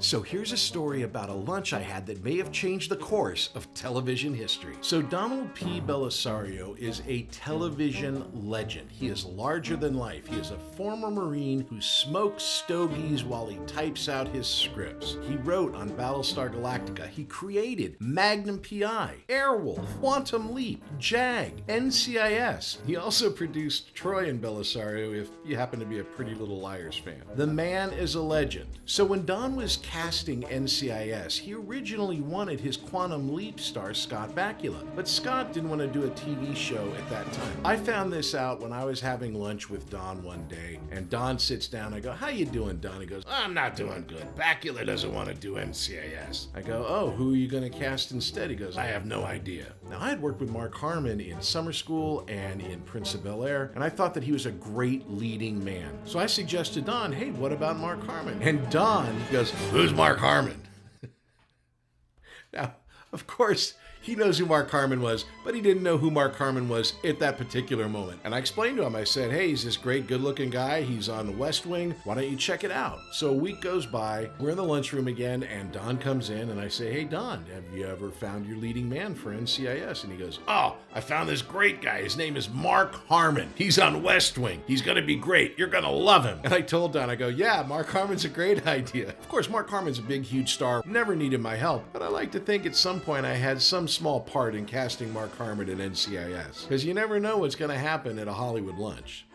So here's a story about a lunch I had that may have changed the course of television history. So Donald P. Belisario is a television legend. He is larger than life. He is a former Marine who smokes stogies while he types out his scripts. He wrote on Battlestar Galactica. He created Magnum P.I., Airwolf, Quantum Leap, JAG, NCIS. He also produced Troy and Belisario if you happen to be a Pretty Little Liars fan. The man is a legend. So when Don was casting NCIS, he originally wanted his Quantum Leap star Scott Bakula, but Scott didn't want to do a TV show at that time. I found this out when I was having lunch with Don one day, and Don sits down. I go, "How you doing, Don?" He goes, "I'm not doing good. Bakula doesn't want to do NCIS." I go, "Oh, who are you going to cast instead?" He goes, "I have no idea." Now, I had worked with Mark Harmon in Summer School and in Prince of Bel-Air, and I thought that he was a great leading man. So I suggested Don, "Hey, what about Mark Harmon?" And Don goes, "Who's Mark Harmon?" Now, of course, he knows who Mark Harmon was, but he didn't know who Mark Harmon was at that particular moment. And I explained to him, I said, "Hey, he's this great, good-looking guy. He's on the West Wing. Why don't you check it out?" So a week goes by. We're in the lunchroom again, and Don comes in, and I say, "Hey, Don, have you ever found your leading man for NCIS?" And he goes, "Oh, I found this great guy. His name is Mark Harmon. He's on West Wing. He's going to be great. You're going to love him." And I told Don, I go, "Yeah, Mark Harmon's a great idea." Of course, Mark Harmon's a big, huge star. Never needed my help, but I like to think at some point I had some small part in casting Mark Harmon in NCIS, because you never know what's going to happen at a Hollywood lunch.